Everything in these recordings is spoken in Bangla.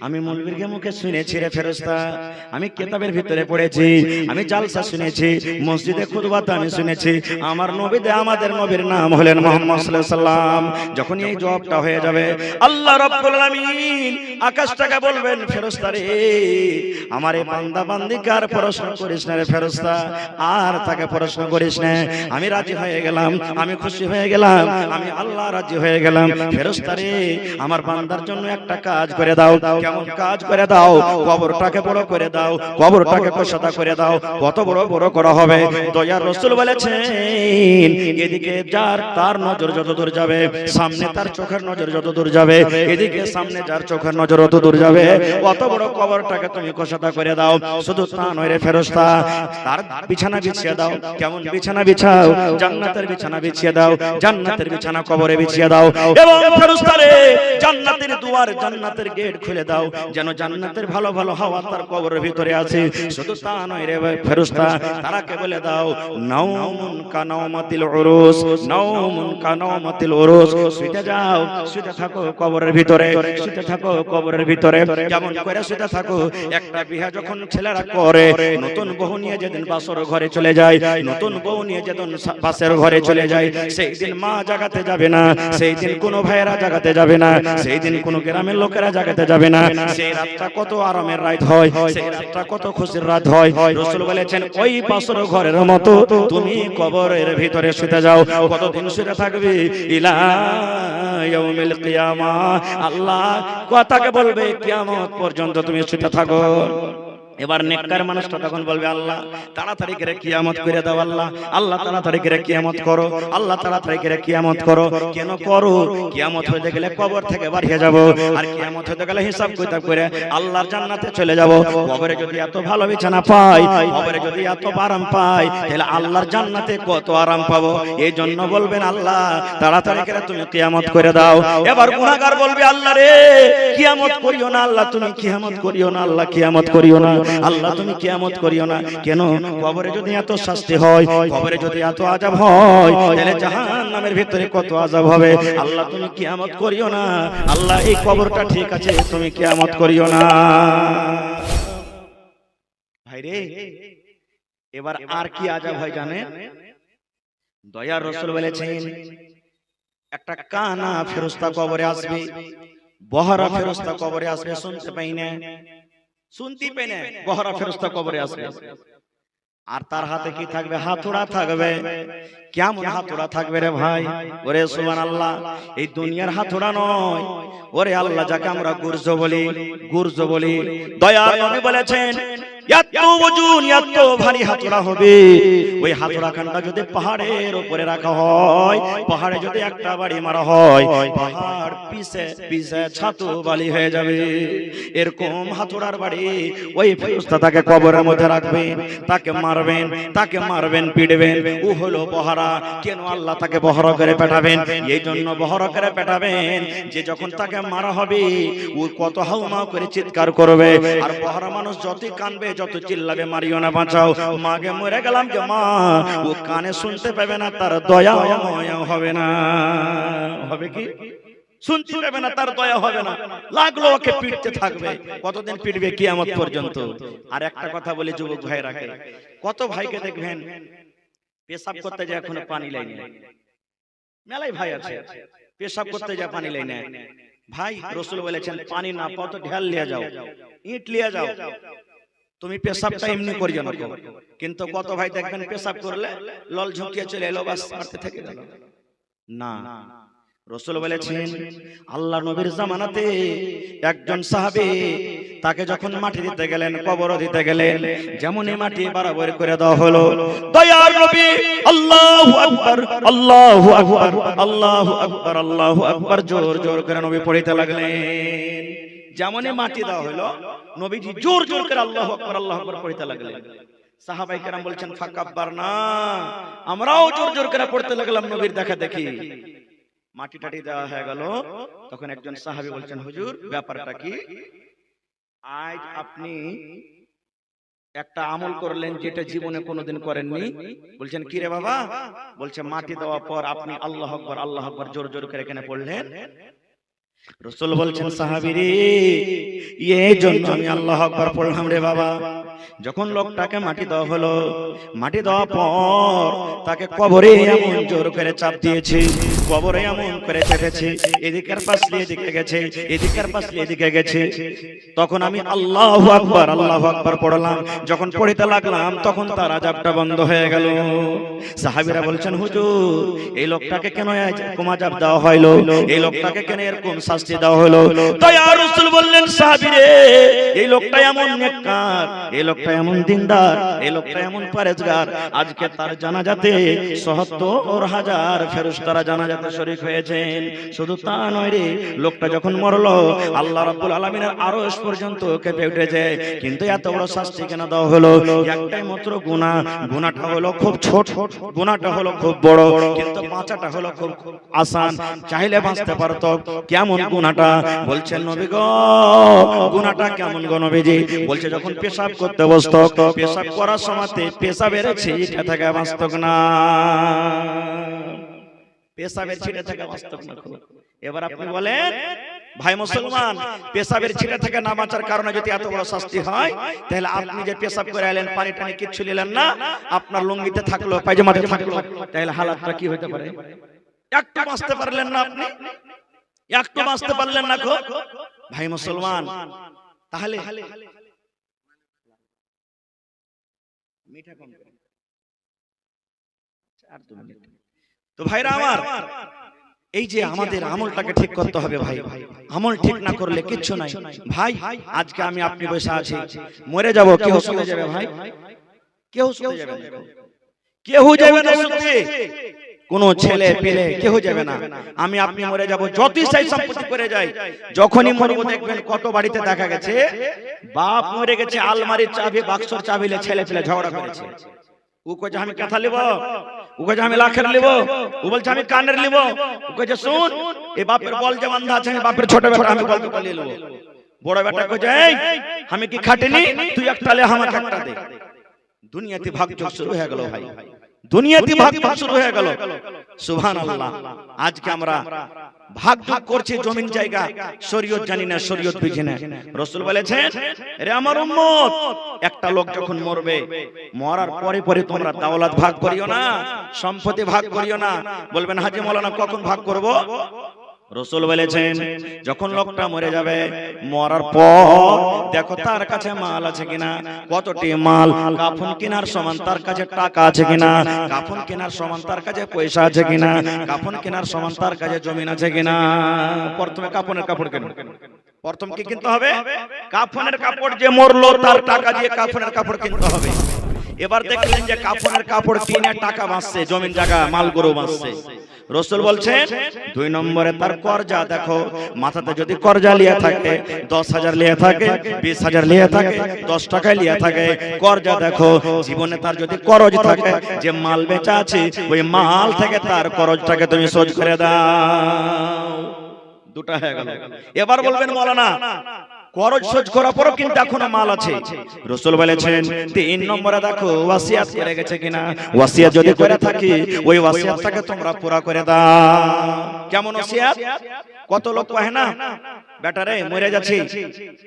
আমি মৌলবীর মুখে শুনেছি রে ফেরেশতা, আমি কিতাবের ভিতরে পড়েছি, আমি জালসা শুনেছি, মসজিদে খুতবাতে আমি শুনেছি, আমার নবীতে আমাদের নবীর নাম হলেন মুহাম্মদ সাল্লাল্লাহু আলাইহি সাল্লাম। যখন এই জবাবটা হয়ে যাবে, আল্লাহ রাব্বুল আলামিন আকাশটাকে বলবেন, ফেরেশতা রে, আমার এই বান্দা বান্দিকে আর প্রশ্ন করিস না রে ফেরেশতা, আর তাকে প্রশ্ন করিস না। আমি রাজি হয়ে গেলাম, আমি খুশি হয়ে গেলাম, আমি আল্লাহ রাজি হয়ে গেলাম। ফেরেশতা রে, আমার বান্দার জন্য একটা কাজ করে দাও। কেমন কাজ করে দাও? কবরটাকে বড় করে দাও, কবরটাকে কোষাদা করে দাও। কত বড় বড় করা হবে? দয়ার রাসূল বলেছেন, এদিকে যার তার নজর যত দূর যাবে, সামনে তার চোখের নজর যত দূর যাবে, এদিকে সামনে যার চোখের নজর অত দূর যাবে, কত বড় কবরটাকে তুমি কোষাদা করে দাও। শুধু তা নয় রে ফেরেশতা, তার বিছানা বিছিয়ে দাও। কেমন বিছানা বিছাও? জান্নাতের বিছানা বিছিয়ে দাও, জান্নাতের বিছানা কবরে বিছিয়ে দাও। এবং ফেরেশতা রে, জান্নাতের দুয়ার, জান্নাতের গেট খুলে দাও, যেন জান্নাতের ভালো ভালো হাওয়া তার কবরের ভিতরে আছে। শুধু তা নয় রে ফেরেশতা, তারাকে বলে দাও, নাওমুন কানাওমাতিল উরুস, নাওমুন কানাওমাতিল উরুস, শুতে যাও, শুতে থাকো কবরের ভিতরে, শুতে থাকো কবরের ভিতরে। কেমন করে শুতে থাকো? একটা বিয়ে যখন ছেলেরা করে, নতুন বউ নিয়ে যেদিন বাসর ঘরে চলে যায়, নতুন বউ নিয়ে যেদিন বাসের ঘরে চলে যায়, সেই দিন মা জাগাতে যাবে না, সেই দিন কোনো ভাইয়েরা জাগাতে যাবে না, সেই দিন কোনো গ্রামের লোকেরা জাগাতে যাবে না। সেই রাতটা কত আরামের রাত হয়, সেই রাতটা কত খুশির রাত হয়। রাসূল বলেছেন, ওই বাসর ঘরের মতো তুমি কবরের ভিতরে শুতে যাও। কতদিন শুতে থাকবে? ইলা ইয়াউমিল কিয়ামা, আল্লাহ কথাকে বলবে কিয়ামত পর্যন্ত তুমি শুতে থাকো। এবার নেককার মানুষটা তখন বলবে, আল্লাহ তাড়াতাড়ি করে কিয়ামত করে দাও, আল্লাহ, আল্লাহ তাড়াতাড়ি করে কিয়ামত করো, আল্লাহ তাড়াতাড়ি করে কিয়ামত করো। কেন করো? কিয়ামত হতে গেলে কবর থেকে বাড়িয়ে যাব, আর কিয়ামত হতে গেলে হিসাব কিতাব করে আল্লাহর জান্নাতে চলে যাব। কবরে যদি এত ভালো বিছানা পাই, কবরে যদি এত আরাম পাই, তাহলে আল্লাহর জান্নাতে কত আরাম পাবো। এই জন্য বলবেন, আল্লাহ তাড়াতাড়ি করে তুমি কিয়ামত করে দাও। এবার গুনাহগার বলবে, আল্লাহ রে, কিয়ামত করিও না, আল্লাহ তুমি কিয়ামত করিও না, আল্লাহ কিয়ামত করিও না, আল্লাহ তুমি কিয়ামত করিও না। কেন? কবরে যদি এত শাস্তি হয়, কবরে যদি এত আযাব হয়, তাহলে জাহান্নামের ভিতরে কত আযাব হবে। আল্লাহ তুমি কিয়ামত করিও না, আল্লাহ এই কবরটা ঠিক আছে, তুমি কিয়ামত করিও না। ভাইরে, এবার আর কি আযাব হয় জানে? দয়ার রাসূল বলেছেন, একটা কানা ফেরেশতা কবরে আসবে, বহরা ফেরেশতা কবরে আসবে, শুনতে পাই না, শুনতে পাই না, বহরা ফেরেশতা কবরে আসবে। আর তার হাতে কি থাকবে? হাতুড়া থাকবে। কেমন হাতুড়া থাকবে রে ভাই? ওরে সুবহানাল্লাহ, এই দুনিয়ার হাতুড়া নয়, ওরে আল্লাহ যাকে আমরা গুরজ বলি, গুরজ বলি। দয়ার নবী বলেছেন, এত ওজন, এত ভারী হাতুড়া হবে, ওই হাতুড়া খানটা যদি পাহাড়ের উপরে রাখা হয়, পাহাড়ে যদি একটা বাড়ি মারা হয়, পাহাড় পিছে পিছে ছাতু বালি হয়ে যাবে। এরকম হাতুড়ার বাড়ি ওই ফেরেশতা তাকে কবরের মধ্যে রাখবেন, তাকে মারবেন, তাকে মারবেন, পিটবেন। ও হলো বহরা। কেন আল্লাহ তাকে বহরা করে পেটাবেন? এই জন্য বহরা করে পেটাবেন যে যখন তাকে মারা হবে, ও কত হাউমা করে চিৎকার করবে। আর বহরা মানুষ যতই কানবে, যত চিল্লাবে, মারিও না, বাঁচাও, মাগে মরে গেলাম যে মা, ও কানে শুনতে পাবে না, তার দয়া হবে না। হবে কি? শুনতে পাবে না, তার দয়া হবে না, লাগলো ওকে পিটতে থাকবে। কতদিন পিটবে? কিয়ামত পর্যন্ত। আর একটা কথা বলি যুবক ভাইরাকে, কত ভাইকে দেখবেন পেশাব করতে যায় এখনো পানি লাইনে, মেলাই ভাই আছে পেশাব করতে যায় পানি লাইনে। ভাই রাসূল বলেছেন, পানি না পাও তো ঢেল লিয়ে যাও, ইট লিয়ে যাও, তুমি পেশাবটা এমনি করিও না। কিন্তু কত ভাই দেখবেন পেশাব করলে লল ঝুঁকিয়ে চলে এলো, বাস মারতে থেকে গেল না। রাসূল বলেছেন, আল্লাহ নবীর জামানাতে একজন সাহাবী, তাকে যখন মাটি দিতে গেলেন, কবর দিতে গেলেন, যেমনই মাটি বরাবর করে দেওয়া হলো, দয়ার নবী আল্লাহু আকবার, আল্লাহু আকবার, আল্লাহু আকবার, আল্লাহু আকবার জোর জোর করে নবী পড়তে লাগলেন। যেমনই মাটি দেওয়া হলো, নবীজি জোর জোর করে আল্লাহু আকবার, আল্লাহু আকবার পড়তে লাগলেন। সাহাবায়ে কেরাম বলছেন, ফাকাব্বারনা, আমরাও জোর জোর করে পড়তে লাগলাম নবীর দেখা দেখি। মাটি টাটি দেওয়া হয়ে গেল, তখন একজন সাহাবী বলছেন, হুজুর ব্যাপারটা কি? আজ আপনি একটা আমল করলেন যেটা জীবনে কোনোদিন করেননি। বলছেন, কি রে বাবা? বলছে, মাটি দেওয়ার পর আপনি আল্লাহু আকবার, আল্লাহু আকবার জোর জোর করে এখানে পড়লেন, রাসূল বলছেন সাহাবীরে এই জন্য আমি আল্লাহু আকবার পড়লাম রে বাবা। যখন লোকটাকে মাটি দেওয়া হলো, মাটি দেওয়ার পর তাকে কবরে এমন জোর করে চাপ দিয়েছে, কবরে এমন করে চেপেছে, এদিকের পাশে এদিকে গেছে, এদিকের পাশে এদিকে গেছে। তখন আমি আল্লাহু আকবার পড়লাম। যখন পড়তে লাগলাম তখন তার আযাবটা বন্ধ হয়ে গেল। সাহাবীরা বলছেন হুজুর এই লোকটাকে কেন এরকম আযাব দেওয়া হলো, এই লোকটাকে কেন এরকম শাস্তি দেওয়া হলো? তাই আর রাসূল বললেন সাহাবীরে এই লোকটা এমন নেককার, এই লোকটা এমন দিনদার, এই লোকটা এমন পরেজগার, আজকে তার জানাজাতে ৭৭,০০০ ফেরেশতারা জানাজাতে শরীক হয়েছেন। শুধু তা নয় রে, লোকটা যখন মরলো আল্লাহ রাব্বুল আলামিনের আরশ পর্যন্ত কেঁপে উঠেছে। কিন্তু এত বড় শাস্তি কেন দেওয়া হলো? একটাই মাত্র গুনাহ, গুনাহটা হলো খুব ছোট, গুনাহটা হলো খুব বড়, কিন্তু বাঁচাটা হলো খুব আসান। চাইলে বাঁচতে পারতো। কেমন গুনাহটা? বলছেন নবী গো গুনাহটা কেমন গো নবীজি? বলছে যখন পেশাব করতে বসতো, পেশাব করার সময়তে পেশাবের ছিটে থেকে বাঁচত না, পেশাবের ছিটে থেকে বাঁচত না। এবার আপনি বলেন ভাই মুসলমান, পেশাবের ছিটে থেকে না বাঁচার কারণে যদি এত বড় শাস্তি হয়, তাহলে আপনি যে পেশাব করে এলেন, পানি টানি কিচ্ছু নিলেন না, আপনার লুঙ্গিতে থাকলো, পায়জামাতে থাকলো, তাহলে হালাতটা কি হতে পারে? একটু বাঁচতে পারলেন না আপনি, একটু বাঁচতে পারলেন না গো ভাই মুসলমান। তাহলে তো ভাইরা আমার, এই যে আমাদের আমলটাকে ঠিক করতে হবে ভাই। আমল ঠিক না করলে কিচ্ছু নাই ভাই। আজকে আমি আপনি বসে আছি, মরে যাব, কেউ চলে যাবে ভাই, কেউ চলে যাবে না, কেউ যাবে না শুনতে, কোন ছেলে পেলে কেউ যাবে না। আমি আপনি মরে যাব, যতই চাই সম্পত্তি করে যাই, যখনই মরব দেখবেন কত বাড়িতে দেখা গেছে বাপ মরে গেছে, আলমারির চাবি বাক্সর চাবি নিয়ে ছেলে পেলে ঝগড়া করেছে। ও কইছে আমি কাঁথা লিব, ও কইছে আমি লাখের লিব, ও বলছে আমি কানের লিব, ও কইছে শুন এই বাপের বল যে বান্ধা আছে, আমি বাপের ছোট বেটা আমি বলতে পালিয়ে নেব। বড় বেটা কইছে এই আমি কি খাটিনি, তুই একটা লে আমাকে একটা দে। দুনিয়াতে ভাগযোগ শুরু হয়ে গেল ভাই, দুনিয়াতে ভাগযোগ শুরু হয়ে গেল। সুবহানাল্লাহ। আজকে আমরা ভাগযোগ করছি জমিন জায়গা, শরীয়ত জানি না, শরীয়ত বুঝি না। রাসূল বলেছেন রে আমার উম্মত, একটা লোক যখন মরবে, মরার পরে পরে তোমরা দাওলাত ভাগ করিও না, সম্পত্তি ভাগ করিও না। বলবেন হাজী মাওলানা কখন ভাগ করব? রাসূল বলেছেন যখন লোকটা মরে যাবে, মরার পর দেখো তার কাছে মাল আছে কিনা, কতটি মাল, কাফন কেনার সমান তার কাছে টাকা আছে কিনা, কাফন কেনার সমান তার কাছে পয়সা আছে কিনা, কাফন কেনার সমান তার কাছে জমি আছে কিনা। প্রথমে কাফনের কাপড় কেন, প্রথম কি কিনতে হবে? কাফনের কাপড়। যে মরলো তার টাকা দিয়ে কাফনের কাপড় কিনতে হবে। এবার দেখলেন যে কাফনের কাপড় কিনে টাকা বাঁচছে, জমিন জায়গা মাল গরু বাঁচছে। রাসূল বলছেন ২ নম্বরে তার কর্জা দেখো, মাথাতে যদি কর্জা লিয়া থাকে, ১০,০০০ লিয়া থাকে, ২০,০০০ লিয়া থাকে, ১০ টাকা লিয়া থাকে, কর্জা দেখো। জীবনে তার যদি করজ থাকে, যে মাল বেচা আছে ওই মাল থেকে তার করজটাকে তুমি শোধ করে দাও। দুটা হয়ে গেল। এবার বলবেন মাওলানা করজ শোধ করার পরও কিন্তু এখনো মাল আছে। রাসূল বলেছেন ৩ নম্বরে দেখো ওয়াসিয়াত করে গেছে কিনা, ওয়াসিয়াত যদি করে থাকি ওই ওয়াসিয়াতটাকে তোমরা পুরা করে দাও। কেমন ওয়াসিয়াত? কত লোক কহে না বেটারে মরে যাচ্ছে,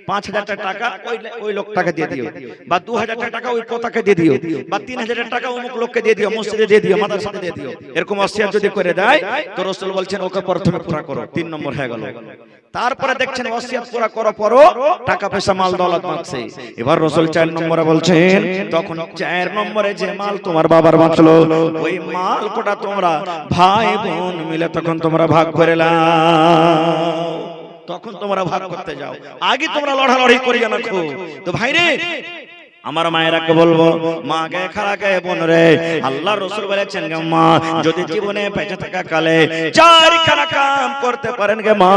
৫,০০০ টাকা ওই লোকটাকে দিয়ে দিও, বা ২,০০০ টাকা ওই পোতাকে দিয়ে দিও, বা ৩,০০০ টাকা অমুক লোককে দিয়ে দিও, মসজিদে দিয়ে দিও, মাদ্রাসাতে দিয়ে দিও। এরকম ওয়াসিয়াত যদি করে দেয় তো রাসূল বলছেন ওকে প্রথমে পুরা করো। ৩ নম্বর হয়ে গেল। তারপরে দেখছেন ওয়াসিয়াত পুরা করার পরও টাকা পয়সা মাল দৌলত বাঁচছে। এবার রাসূল ৪ নম্বরে বলছেন তখন ৪ নম্বরে যে মাল তোমার বাবার বাঁচলো, ওই মাল কোটা তোমরা ভাই বোন মিলে তখন তোমরা ভাগ করে নাও, তখন তোমরা ভাগ করতে যাও। আগে তোমরা লড়ালড়ি করিও না। তো ভাই রে আমার মায়েরাকে বলবো, মা গে খারাকে বোন রে, আল্লাহ রাসূল বলেছেন গে মা যদি জীবনে বেঁচে থাকা কালে 4খানা কাম করতে পারেন গে মা,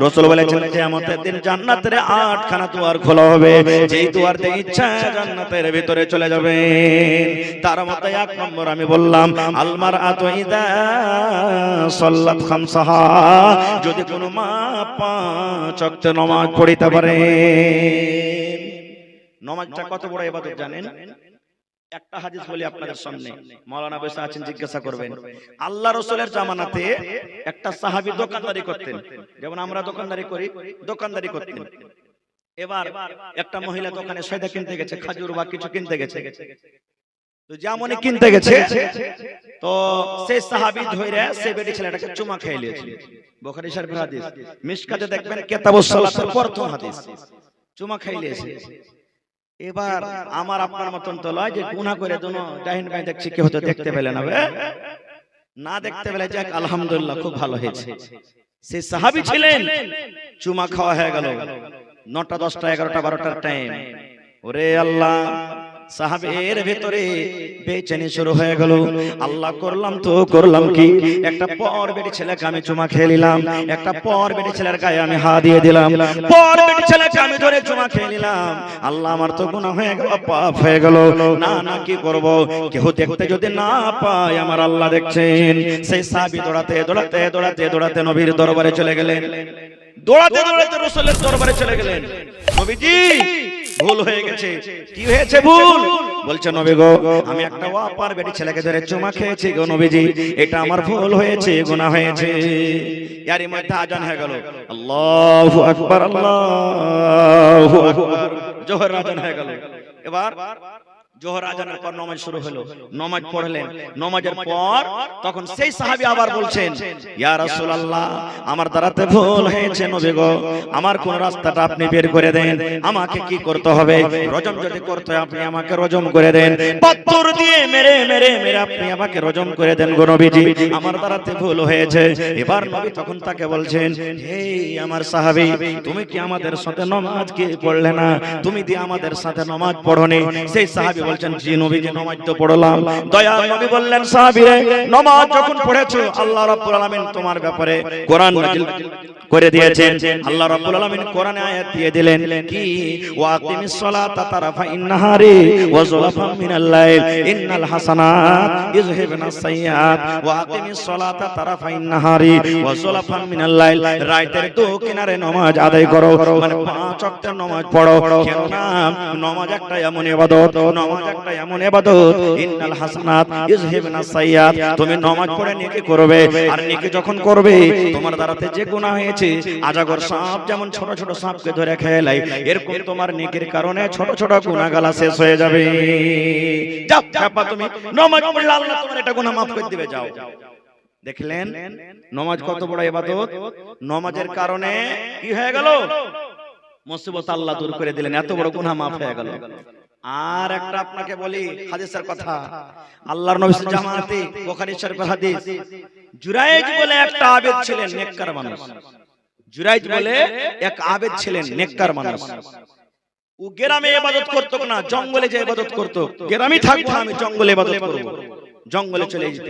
রাসূল বলেছেন কিয়ামতের দিন জান্নাতের 8খানা দুয়ার খোলা হবে, যেই দুয়ার দিয়ে ইচ্ছা জান্নাতের ভিতরে চলে যাবে। তার মধ্যে 1 নম্বর আমি বললাম আল মারআতু ইযা সাল্লাত খামসাহা, যদি কোনো মা 5 ওয়াক্ত নামাজ পড়িতে পারে। নামাজটা কত বড় ইবাদত জানেন? একটা হাদিস বলি আপনাদের সামনে, মাওলানা বসে আছেন, জিজ্ঞাসা করবেন। আল্লাহ রাসূলের জামানাতে একটা সাহাবী দোকানদারি করতেন, যেমন আমরা দোকানদারি করি, দোকানদারি করতেন। এবার একটা মহিলা দোকানে সয়দা কিনতে গেছে, খাজুর বা কিছু কিনতে গেছে। তো যেমনই কিনতে গেছে, তো সেই সাহাবী ধরে সেই বেটি ছেলেটাকে চুমা খেয়ে নিয়েছিল। বুখারী শরীফের হাদিস, মিশকাতে দেখবেন কিতাবুস সালাতের প্রথম হাদিস, চুমা খেয়ে নিয়েছে। এবার আমার আপনার মতন তো লয় যে গুনাহ করে দোনো ডাইন বাই দেখছি, কি হতো দেখতে পেলে না, না দেখতে পেলে যাক আলহামদুলিল্লাহ খুব ভালো হয়েছে। সেই সাহাবী ছিলেন, চুমা খাওয়া হয়ে গেল 9টা 10টা 11টা 12টার টাইম। ওরে আল্লাহ, সাহাবের ভেতরে বেচেনি শুরু হয়ে গেল। আল্লাহ করলাম তো করলাম কি, একটা পর বেটি ছেলেকে আমি চুমা খেয়ে নিলাম, একটা পর বেটি ছেলের গায়ে আমি হাত দিয়ে দিলাম, পর বেটি ছেলেকে আমি ধরে চুমা খেয়ে নিলাম। আল্লাহ, আমার তো গুনাহ হয়ে গেল, পাপ হয়ে গেল। না না, কি করব, কেউ দেখতে যদি না পায়, আমার আল্লাহ দেখছেন। সেই সাহাবী দৌড়াতে দৌড়াতে দৌড়াতে দৌড়াতে নবীর দরবারে চলে গেলেন, দৌড়াতে দৌড়াতে রাসূলের দরবারে চলে গেলেন। নবীজি, ভুল হয়ে গেছে। কি হয়েছে ভুল? বলছে, নবী গো, আমি একটা ওয়াপার বেটি ছেলেকে ধরে চুমা খেয়েছি গো নবীজি, এটা আমার ভুল হয়েছে, গুনাহ হয়েছে। ইয়ারই মধ্যে আজান হয়ে গেল, আল্লাহু আকবার, আল্লাহু আকবার, জোহর আজান হয়ে গেল। এবার জোহর আজানের পর নামাজ শুরু হলো, নামাজ পড়লেন। নামাজের পর তখন সেই সাহাবী আবার বলছেন, ইয়া রাসূলুল্লাহ, আমার দ্বারাতে ভুল হয়েছে নবী গো, আমার কোন রাস্তাটা আপনি বের করে দেন, আমাকে কি করতে হবে? রজম যদি করতে হয় আপনি আমাকে রজম করে দেন, পাথর দিয়ে মেরে মেরে মেরে আপনি আমাকে রজম করে দেন গো নবীজি, আমার দ্বারাতে ভুল হয়েছে। এবার নবী তখন তাকে বলছেন, হে আমার সাহাবী, তুমি কি আমাদের সাথে নামাজ কি পড়লে না? তুমি কি আমাদের সাথে নামাজ পড়োনি? সেই সাহাবী বলছেন, জি নবীজি, নামাজ তো পড়লাম। দয়াল নবী বললেন, সাহাবীরে, নামাজ যখন পড়েছো, আল্লাহ রাব্বুল আলামিন তোমার ব্যাপারে কোরআন নাযিল করে দিয়েছেন। আল্লাহ রাব্বুল আলামিন কোরআনে আয়াত দিয়ে দিলেন কি, ওয়াকিমিস সালাতা তারাফাইন নাহারি ওয়া যুলাফাম মিনাল লাইল ইন্নাল হাসানাত ইযহিবনাস সাইয়্যাত ওয়াকিমিস সালাতা তারাফাইন নাহারি ওয়া যুলাফাম মিনাল লাইল। রাতের দু কিনারে নামাজ আদায় করো, মানে 5 ওয়াক্তের নামাজ পড়ো। কেননা নামাজ একটা এমন ইবাদত, নামাজ একটা এমন ইবাদত, ইন্নাল হাসানাত ইযহিবনাস সাইয়্যাত, তুমি নামাজ পড়ে নেকি করবে, আর নেকি যখন করবে তোমার দ্বারাতে যে গুনাহ হয়েছে, আজাগর সাপ যেমন ছোট ছোট সাপকে ধরে খেলাই, এরকম তোমার নেকির কারণে ছোট ছোট গুনাহগালা শেষ হয়ে যাবে। যাও বাবা, তুমি নামাজ পড়লে আল্লাহ তোমার এটা গুনাহ maaf করে দিবে, যাও। দেখলেন নামাজ কত বড় ইবাদত, নামাজের কারণে কি হয়ে গেল? মুসিবত আল্লাহ দূর করে দিলেন, এত বড় গুনাহ maaf হয়ে গেল। আর একটা আপনাকে বলি হাদিসের কথা, আল্লাহর নবী জামাতে, বুখারী শরীফের হাদিস, জুরাইজ বলে একটা আবেদ ছিলেন, নেককার মানুষ। জুরাইজ বলে এক আবেদ ছিলেন, নেককার মানুষ। ও গ্রামে ইবাদত করতো না, জঙ্গলে যে ইবাদত করতো। গ্রামে থাকতো, আমি জঙ্গলে ইবাদত করব, জঙ্গলে চলে যেত,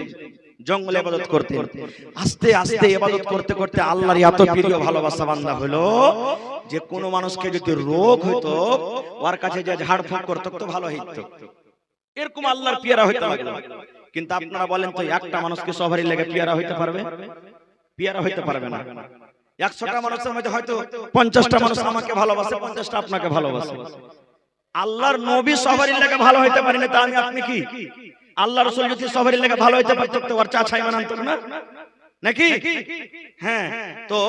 জঙ্গলে ইবাদত করতে। আস্তে আস্তে ইবাদত করতে করতে আল্লাহর এত প্রিয় ভালোবাসা বান্দা হলো যে কোন মানুষকে যদি রোগ হইতো, ওর কাছে যে ঝাড়ফুঁক করতো তো ভালো হইতো, এরকম আল্লাহর পিয়ারা হইতে লাগলো। কিন্তু আপনারা বলেন তো, একটা মানুষকে সবারই লেগে পিয়ারা হইতে পারবে? পিয়ারা হইতে পারবে না। 100টা মানুষের মধ্যে হয়তো 50টা মানুষ আমাকে ভালোবাসে, 50টা আপনাকে ভালোবাসে। আল্লাহর নবী সবারই লেগে ভালো হইতে পারেন, তা আমি আপনি কি? আল্লাহ রাসূল যদি সবারই লেগে ভালো হইতে পারতো তো ওর চাচা ইমান আনতো না নাকি? হ্যাঁ, তো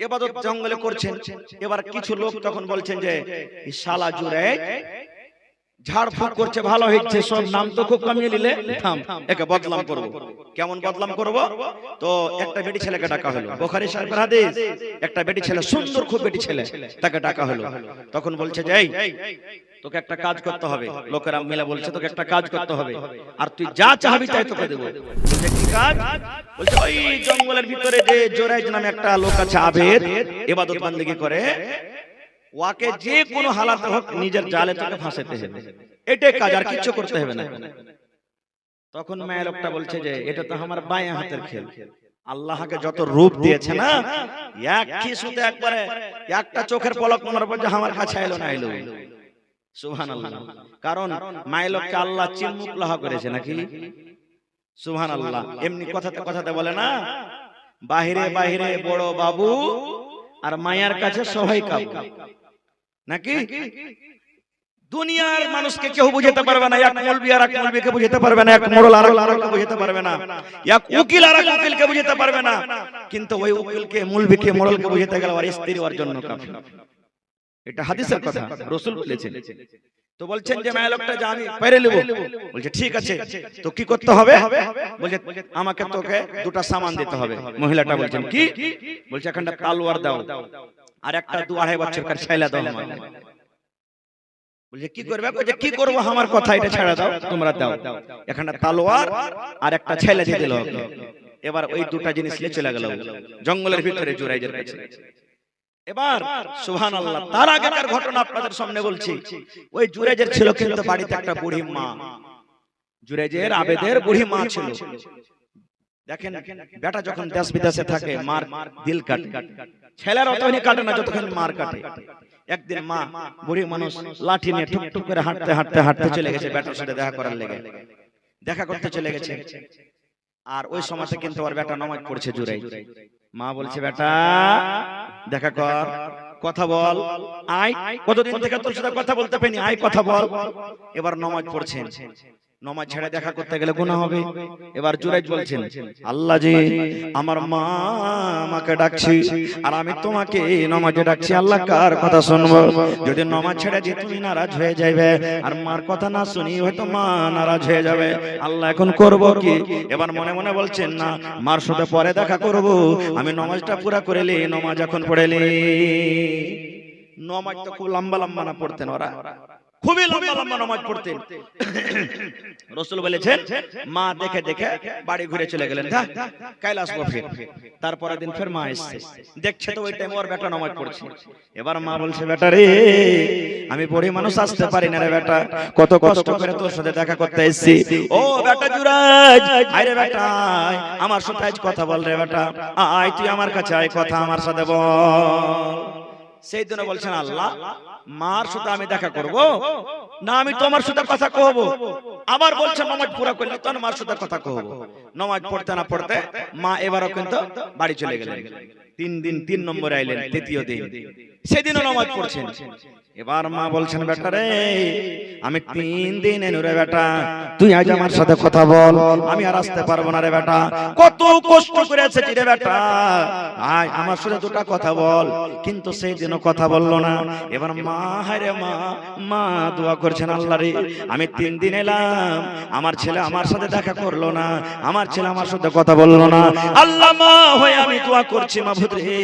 ইবাদত জঙ্গলে করছেন। এবার কিছু লোক তখন বলছেন যে শালা জুরাইজ ঝাড়ফুঁক করছে, ভালো হচ্ছে, সব নাম তো খুব কমিয়ে নিলে, থাম, একে বদনাম করব। কেমন বদনাম করব? তো একটা বেটি ছেলেকে ডাকা হলো, বুখারী শরীফের হাদিস, একটা বেটি ছেলে, সুন্দর খুব বেটি ছেলে, তাকে ডাকা হলো। তখন বলছে যে এই, তোকে একটা কাজ করতে হবে। লোকেরা মিলে বলছে, তোকে একটা কাজ করতে হবে, আর তুই যা চাইবি তাই তোকে দেব। বলছে কি কাজ? বলছে ওই জঙ্গলের ভিতরে যে জুরাইজ নামে একটা লোক আছে, আবেদ, ইবাদত বান্দেগি করে, ওয়াকে যে কোনো হালাতে হোক নিজের জালে তোকে ফাঁসাতে হবে, এটাই কাজ, আর কিছু করতে হবে না। তখন মেয়ে লোকটা বলছে যে এটা তো আমার বাঁয়া হাতের খেল, আল্লাহকে যত রূপ দিয়েছে না, এক খিসুতে একবারে একটা চোখের পলক মনের পর যে আমার কাছে এলো না এলো। সুবহানাল্লাহ। কারণ মায়ের লোককে আল্লাহ চিনমুখ লাহা করেছে নাকি? সুবহানাল্লাহ। এমনি কথাতে কথাতে বলে না, বাহিরে বাহিরে বড় বাবু, আর মায়ার কাছে সবাই কাবু, নাকি? দুনিয়ার মানুষকে কেউ বুঝাতে পারবে না, এক মৌলবি আর এক মৌলবিকে বুঝাতে পারবে না, এক মোড়ল আর এক বুঝাতে পারবে না, এক উকিল আর এক উকিলকে বুঝাতে পারবে না, কিন্তু ওই উকিলকে মৌলবিকে মোড়লকে বুঝাতে গেলে আর স্ত্রী ওর জন্য কাফের। এটা হাদিসের কথা, রাসূল বলেছেন। তো বলছেন যে মেয়ে লোকটা যে আমি পেরে নেব, বলছে ঠিক আছে, তো কি করতে হবে? বলছে আমাকে তোকে দুটো সামান দিতে হবে। মহিলাটা বলছেন কি? বলছে এখানটা তলোয়ার দাও আর একটা 2-2.5 বছরকার ছেলে দাও আমাকে। বলছে কি করবে? বলছে কি করব, আমার কথা এটা ছেড়ে দাও, তোমরা দাও। এখানটা তলোয়ার আর একটা ছেলে দিয়ে দিল। এবার ওই দুটো জিনিস নিয়ে চলে গেল জঙ্গলের ভিতরে জুরাইজের কাছে। এবার সুবহানাল্লাহ, তার আগেকার ঘটনা আপনাদের সামনে বলছি। ওই জুরাইজের ছিল কিন্তু বাড়িতে একটা বুড়ি মা, জুরাইজের আবেদের বুড়ি মা ছিল। দেখেন বেটা যখন দেশ বিদেশে থাকে মার দিল কাটে, ছেলের অতখানি কাটে না যতক্ষণ মার কাটে। একদিন মা বুড়ি মানুষ লাঠি নিয়ে টুকটুক করে হাঁটতে হাঁটতে হাঁটতে চলে গেছে বেটার সাথে দেখা করার লেগে, দেখা করতে চলে গেছে। আর ওই সময়তে কিন্তু ওর বেটা নামাজ পড়ছে জুরাই। মা বলছে বেটা দেখা কর, কথা বল, আয়, কতদিন থেকে তোর সাথে কথা বলতে পারিনি, আয় কথা বল। এবার নামাজ পড়ছেন, নামাজ ছেড়ে দেখা করতে গেলে গুনাহ হবে। এবার জুরাইজ বলছেন আল্লাহ জি আমার মা আমাকে ডাকছি আর আমি তোমাকে নামাজে ডাকছি, আল্লাহ কার কথা শুনবো? যদি নামাজ ছেড়ে দিই তুমি নারাজ হয়ে যাবে, আর মার কথা না শুনি হয়তো মা নারাজ হয়ে যাবে, আল্লাহ এখন করব কি? এবার মনে মনে বলছেন না, মার সাথে পরে দেখা করব, আমি নামাজটা পুরা করেলি। নামাজ এখন পড়েলি, নামাজ তো খুব লম্বা লম্বা না পড়তেন ওরা, খুবই লম্বা লম্বা নামাজ পড়তেন। রাসূল বলেছেন মা দেখে দেখে বাড়ি ঘুরে চলে গেলেন, কাল আসবো ফির। তারপরের দিন ফের মা এসেছে, দেখছে তো ওই টাইমে ওর বেটা নামাজ পড়ছে। এবার মা বলছে বেটা রে আমি বড়ি মানুষ আসতে পারি না রে বেটা, কত কষ্ট করে তোর সাথে দেখা করতে এসেছি। ও বেটা জুরাইজ, আয় রে বেটা আমার সাথে আজ কথা বল রে বেটা, আয় তুই আমার কাছে আয়, কথা আমার সাথে বল। সেই দিনে বলছেন আল্লাহ মার সাথে আমি দেখা করব না আমি তোমার সাথে কথা কহব? আবার বলছে নামাজ পুরা করলে তো মার সাথে কথা কহব। নামাজ পড়তে না পড়তে মা এবারও কিন্তু বাড়ি চলে গেলেন। 3 দিন 3 নম্বরে আইলেন, তৃতীয় দিন সেদিনও নামাজ পড়ছেন। এবার মা বলছেন বেটা রে আমি 3 দিন এনু রে বেটা, তুই আজ আমার সাথে কথা বল, আমি আর আসতে পারবো না রে বেটা, কত কষ্ট করে এসেছি রে বেটা, আয় আমার সাথে দুটো কথা বল। কিন্তু সেই দিনও কথা বললো না। এবার মা হায়রে মা, মা দোয়া করছেন আল্লাহ রে আমি 3 দিন এলাম, আমার ছেলে আমার সাথে দেখা করলো না, আমার ছেলে আমার সাথে কথা বললো না। আল্লাহ মা হয়ে আমি দোয়া করছি মাবুদ রে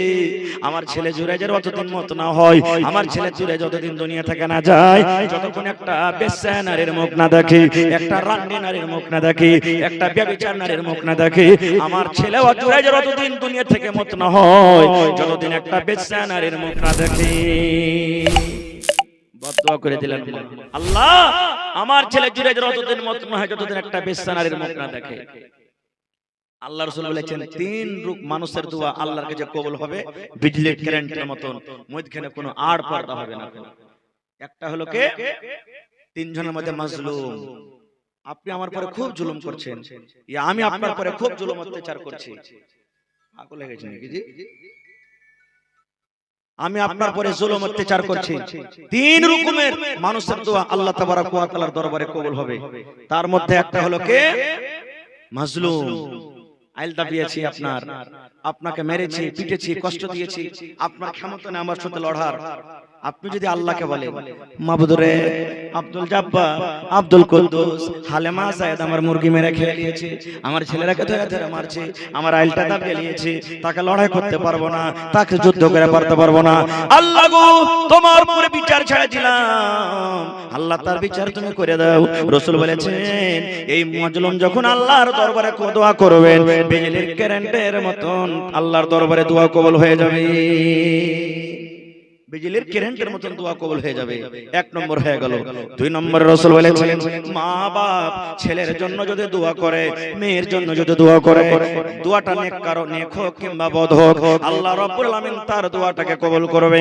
আমার ছেলে জুরাইজের অতদিন মত না হয়, আমার ছেলে জুরাইজ যতদিন দুনিয়া থেকে না যায়, যতক্ষণ একটা বেশ্যা নারীর মুখ না দেখি, একটা রান্ডি নারীর মুখ না দেখি, একটা ব্যভিচার নারীর মুখ না দেখি, আমার ছেলে জুরাইজের অতদিন দুনিয়া থেকে মত না হয়, যতদিন একটা বেশ্যা নারীর মুখ না দেখি। বদদোয়া করে দিলেন আল্লাহ আমার ছেলে জুরাইজের অতদিন মত না হয়, যতদিন একটা বেশ্যা নারীর মুখ না দেখে। আল্লাহ রাসূল বলেছেন 3 রূপ মানুষের দোয়া আল্লাহর কাছে কবুল হবে বিজলির কারেন্টের মতন, মধ্যখানে কোনো আড় পর্দা হবে না। একটা হলো কে 3 জনের মধ্যে মাজলুম, আপনি আমার পরে খুব জুলুম করছেন, ইয়া আমি আপনার পরে খুব জুলুম অত্যাচার করছি। পাগল হয়ে গেছেন নাকি জি? আমি আপনার পরে জুলুম অত্যাচার করছি। 3 রকমের মানুষের দোয়া আল্লাহ তাবারক ওয়া তাআলার দরবারে কবুল হবে। তার মধ্যে একটা হলো কে মাজলুম, আইল দাবিয়েছি আপনার, আপনাকে মেরেছি, পিটেছি, কষ্ট দিয়েছি, আপনার ক্ষমতা নেই আমার সাথে লড়ার। আপনি যদি আল্লাহকে বলেন মাবুদ রে আব্দুল জাব্বার, আব্দুল কুদ্দুস, হালেমা সাইদ আমার মুরগি মেরে খেয়ে নিয়েছে, আমার ছেলেরাকে ধরে ধরে মারছে, আমার আইলটা দাবিয়ে নিয়েছে, তাকে লড়াই করতে পারবো না, তাকে যুদ্ধ করে পারতে পারবো না। আল্লাহ গো তোমার উপরে বিচার ছেড়েছিলাম, আল্লাহ তার বিচার তুমি করে দাও। রাসূল বলেছেন এই মাজলুম যখন আল্লাহর দরবারে দোয়া করবেন বিজলির কারেন্টের মতন আল্লাহর দরবারে দোয়া কবুল হয়ে যাবে, বিজলির কারেন্টের মতন দোয়া কবুল হয়ে যাবে। 1 নম্বর হয়ে গেল। 2 নম্বরে রাসূল বলেছেন মা বাপ ছেলের জন্য যদি দোয়া করে, মেয়ের জন্য যদি দোয়া করে, দোয়াটা নেক কারো নেক হোক কিংবা বদ হোক, আল্লাহ রাব্বুল আলামিন তার দোয়াটাকে কবুল করবে।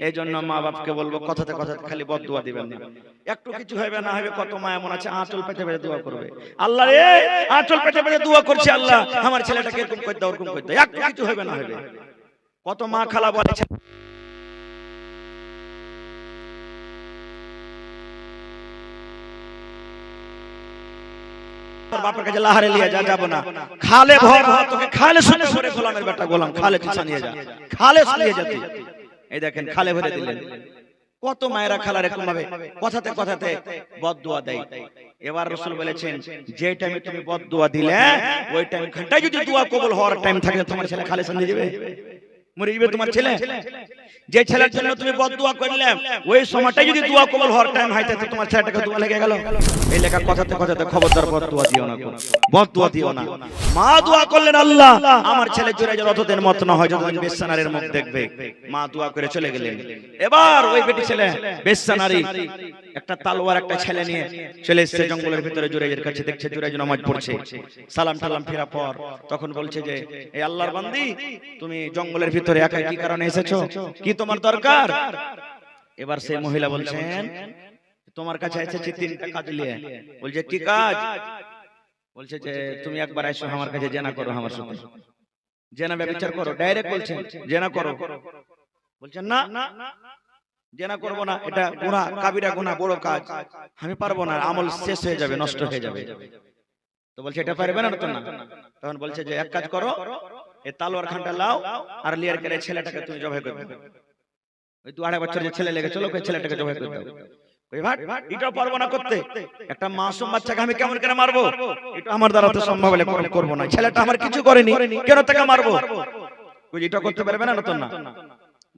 এইজন্য মা বাপকে বলবো কথাতে কথাতে খালি বদ দোয়া দিবেন না, একটু কিছু হবে না হবে কত মা এমন আছে আঁচল পেতে পেতে দোয়া করবে, আল্লাহ রে আঁচল পেতে পেতে দোয়া করছে, আল্লাহ আমার ছেলেটাকে এরকম করে দাও ওরকম করে দাও, একটু কিছু হবে না হবে। কত মা খালা বলেছে, 1 নম্বর হয়ে গেল। 2 নম্বরে রাসূল বলেছেন মা বাপ ছেলের জন্য যদি দোয়া করে, মেয়ের জন্য যদি দোয়া করে, দোয়াটা নেক কারো নেক হোক কিংবা বদ হোক, আল্লাহ রাব্বুল আলামিন তার দোয়াটাকে কবুল করবে। এই জন্য মা বাপকে বলবো কথাতে কথাতে খালি বদ দোয়া দিবেন না, একটু কিছু হবে না হবে। কত মা খালা বলেছেন তোর বাপের কাছে লাহারে লিয়ে যা, যাবো না। খালে ভর তোকে খালে শুনে করে গোলামের বেটা গোলাম, খালে তুই নিয়ে যা, খালে নিয়ে যা তুই। এই দেখেন খালে ভরে দিলেন। কত মায়েরা খালার এরকম ভাবে কথাতে কথাতে বদদুয়া দেয়। এবার রাসূল বলেছেন যে টাইমে তুমি বদদুয়া দিলে ওই টাইম ঘন্টায় যদি দোয়া কবুল হওয়ার টাইম থাকে, তোমার ছেলে খালে নিয়ে যাবে, মরে যাবে তোমার ছেলে। যে ছেলের জন্য তুমি বদদুয়া করলে ওই সময়টাই যদি দোয়া কবুল হওয়ার টাইম হয়, তাতে তোমার ছেলেটাকে দোয়া লেগে গেল। এই লেখা কথাতে কথাতে খবরদার বদদুয়া দিও না, বদদুয়া দিও না। মা দোয়া করলেন আল্লাহ আমার ছেলে জোরে জোরে অতদিন মত না হয় যতদিন বেশ্যানারীর মুখ দেখবে। মা দোয়া করে চলে গেলেন। এবার ওই বেটি ছেলে বেশ্যানারী একটা তালোয়ার একটা ছেলে নিয়ে চলে এসেছে জঙ্গলের ভিতরে জুরাইজের কাছে, দেখছে জুরাইজ নামাজ পড়ছে। সালাম টালাম ফেরা পর তখন বলছে যে এই আল্লাহর বান্দি তুমি জঙ্গলের ভিতরে একা কি কারণে এসেছো, কি তোমার দরকার? এবার সেই মহিলা বলছেন তোমার কাছে এসেছি তিনটা কাজ নিয়ে। বলছে কি কাজ? বলছে যে তুমি একবার এসো আমার কাছে, জেনা করো আমার সাথে, জেনা ব্যভিচার করো। ডাইরেক্ট বলছেন জেনা করো। বলছেন না জেনা করব না, এটা গুনাহ, কাবিরা গুনাহ, বড় কাজ, আমি পারবো না, আমল শেষ হয়ে যাবে, নষ্ট হয়ে যাবে। তো বলছে এটা পারবে না তো না। তখন বলছে যে এক কাজ করো, এই তালোয়ার খানটা লাও আর লিয়ার করে ছেলেটাকে তুমি জবাই করে দাও। ওই 2-2.5 বছরের ছেলে লেগে চলো, ওই ছেলেটাকে জবাই করে দাও। ওই ভাই এটা পারবো না করতে, একটা মাসুম বাচ্চাকে আমি কেমন করে মারবো? এটা আমার দ্বারা তো সম্ভব হলে করব না, ছেলেটা আমার কিছু করেনি, কেন তাকে মারবো? ওই এটা করতে পারবে না তো না।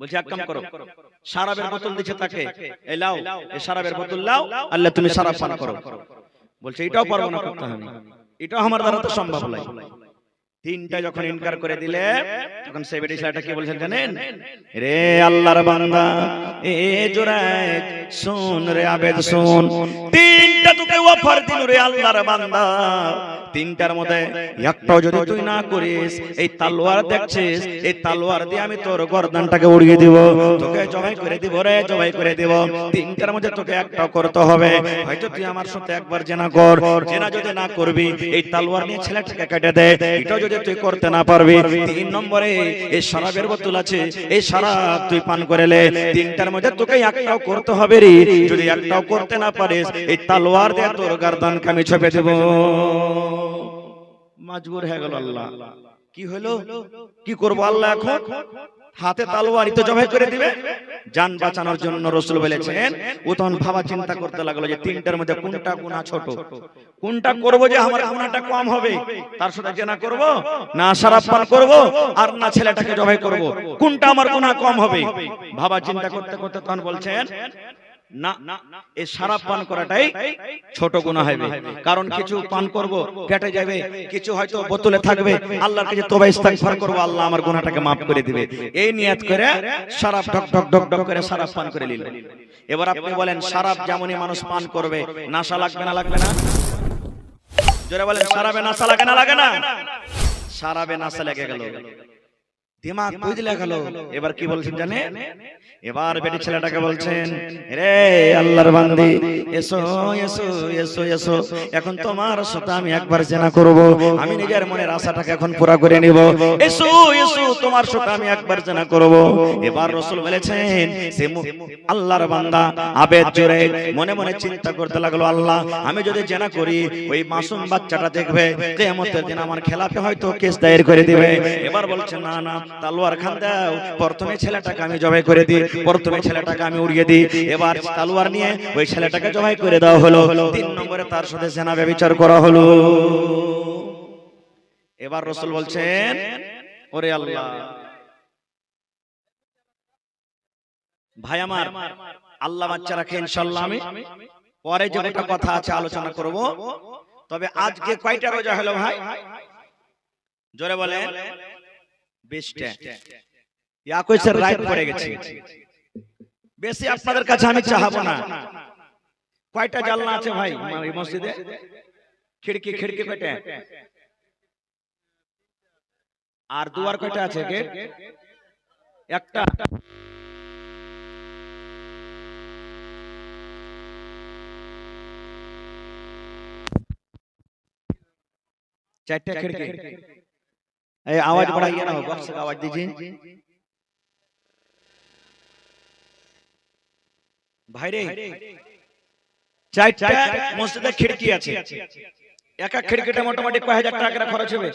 বলছে এক কাম করো, শরাবের বোতল দিচ্ছে তাকে, এই লাও, এই শরাবের বোতল লাও, আল্লাহ তুমি শরাব পান করো। বলছে এটাও পারবো না করতে, আমি এটাও আমার দ্বারা তো সম্ভব নয়। তিনটা যখন ইনকার করে দিলে তখন সেই বেটি ছেলেটা কি বলছেন জানেন? রে আল্লাহর বান্দা এ জুরাইজ শুন রে আবেদ শুন, তিনটা তোকে অফার দিল রে আল্লাহর বান্দা, তিনটার মধ্যে একটাও যদি তুই না করিস, এই তালোয়ার দেখছিস, এই তালোয়ার দিয়ে আমি তোর গর্দানটাকে উড়িয়ে দিব, তোকে জবাই করে দিব রে, জবাই করে দিব। তিনটার মধ্যে তোকে একটাও করতে হবে। হয়তো তুই আমার সাথে একবার জেনা কর, জেনা যদি না করবি এই তালোয়ার নিয়ে ছেলেটাকে কেটে দে, এটাও যদি তুই করতে না পারবি, 3 নম্বরে এই শরাবের বোতল আছে, এই শরাব তুই পান করেলে, তিনটার মধ্যে তোকে একটাও করতে হবে রে। যদি একটাও করতে না পারিস এই তালোয়ার দিয়ে তোর গর্দানকে আমি ছপে দেব। মজবুর হয়ে গেল আল্লাহ। কি হলো, কি করব আল্লাহ এখন? হাতে তালোয়ার তো জবাই করে দিবে। জান বাঁচানোর জন্য রাসূল বলেছেন, ও তখন ভাবা চিন্তা করতে লাগলো যে তিনটার মধ্যে কোনটা গুনাহ ছোট, কোনটা করব যে আমার গুনাহটা কম হবে, তার সাথে জেনা করব না শরাব পান করব আর না ছেলেটাকে জবাই করব, কোনটা আমার গুনাহ কম হবে? ভাবা চিন্তা করতে করতে তখন বলছেন না, এই শরাব পান করাটাই ছোট গুনাহ হবে। কারণ কিছু পান করব কেটে যাবে, কিছু হয়তো বোতলে থাকবে, আল্লাহর কাছে তওবা ইস্তিগফার করব, আল্লাহ আমার গুনাহটাকে maaf করে দিবে। এই নিয়ত করে শরাব ঢক ঢক ঢক ঢক করে শরাব পান করে নিল। এবার আপনি বলেন শরাব যেমনই মানুষ পান করবে নেশা লাগবে না লাগবে না? জোরে বলেন শরাবে নেশা লাগে না লাগে না? শরাবে নেশা লেগে গেল, দিমাগ বুঝলে গেল। এবার কি বলছেন জানেন? এবার বেটি ছেলেটাকে বলছেন রে আল্লাহর বান্দি এসো এসো এসো এসো, এখন তোমার সাথে আমি একবার জেনা করব, আমি নিজের মনের আশাটাকে এখন পুরা করে নিব, এসো এসো তোমার সাথে আমি একবার জেনা করব। এবার রাসূল বলেছেন সে আল্লাহর বান্দা আবেদ জুরাইজ মনে মনে চিন্তা করতে লাগলো, আল্লাহ আমি যদি জেনা করি ওই মাসুম বাচ্চাটা দেখবে, কিয়ামতের দিন আমার খেলাফে হয়তো কেস দায়ের করে দিবে। এবার বলছে না না, তালোয়ার খান দাও, প্রথমে ছেলেটাকে আমি জবাই করে দিই, প্রথমে ছেলেটাকে আমি উড়িয়ে দিই। এবার তালোয়ার নিয়ে ওই ছেলেটাকে জবাই করে দেওয়া হলো। 3 নম্বরে তার সাথে জেনা ব্যভিচার করা হলো। এবার রাসূল বলছেন ওরে আল্লাহ, ভাই আমার আল্লাহ বাচ্চা রাখে, ইনশাআল্লাহ আমি পরে যে একটা কথা আছে আলোচনা করব। তবে আজকে কয়টা রোজা হলো ভাই? জোরে বলেন 20টা। ইয়া কইছে রাত পড়ে গেছে, বেশি আপনাদের কাছে আমি চাহাবো না। কয়টা জানলা আছে ভাই এই মসজিদে? খিড়কি খিড়কি কয়টা? আর দুয়ার কয়টা আছে? গেট একটা। चारटा खिड़की। आवाज बढ़ाइए ना, बॉक्स का आवाज दीजिए भाई रे। चारटा मस्जिदे खिड़की আছে, এক এক খিড়কিতে মোটামুটি কয় হাজার টাকা করে খরচ হবে?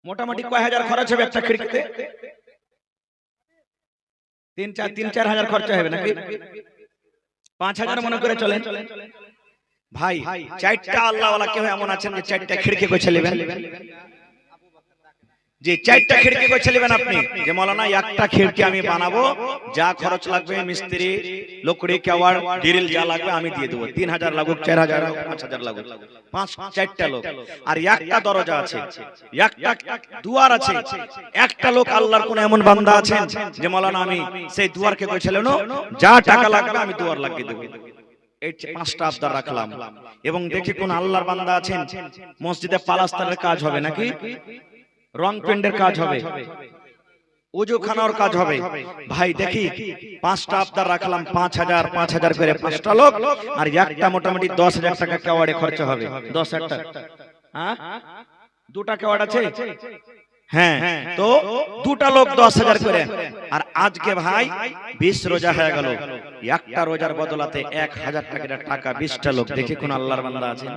মোটামুটি কয় হাজার খরচ হবে একটা খিড়কিতে? 3-4 হাজার খরচা হবে নাকি? 5,000 মনে করে চলেন ভাই। চারটা আল্লাহওয়ালা কেউ এমন আছেন যে চারটা খিড়কি গোছে নেবেন? যে চারটা খিড়কি গোছে নেবেন আপনি, যে মৌলানা একটা খিড়কি আমি বানাবো, যা খরচ লাগবে মিস্ত্রি লকড়ি কেওয়ার গ্রিল যা লাগবে আমি দিয়ে দেবো, 3,000 লাগুক 4,000 লাগুক 5,000 লাগুক, 5-4টা লোক। আর একটা দরজা আছে, একটা দুয়ার আছে, একটা লোক আল্লাহর কোন এমন বান্দা আছেন যে মৌলানা আমি সেই দুয়ারকে গোছে নেব, যা টাকা লাগবে আমি দুয়ার লাগিয়ে দেবো। এই 5টা আবদার রাখলাম। এবং দেখি কোন আল্লাহর বান্দা আছেন মসজিদে পালাস্তারের কাজ হবে নাকি, রং পেন্টের কাজ হবে, ওজু খানার কাজ হবে। ভাই দেখি 5টা আবদার রাখলাম, 5,000 করে 5টা লোক, আর একটা মোটামুটি 10,000 টাকা কেওয়াড়ে খরচা হবে। 10,000 টাকা, হ্যাঁ 2টা কেওয়াড় আছে, হ্যাঁ তো 2টা লোক 10,000 করে। আর আজকে ভাই 20 রোজা হয়ে গেল, একটা রোজার বদলাতে 1,000 টাকা 20টা লোক। দেখি কোন আল্লাহর বান্দা আছেন?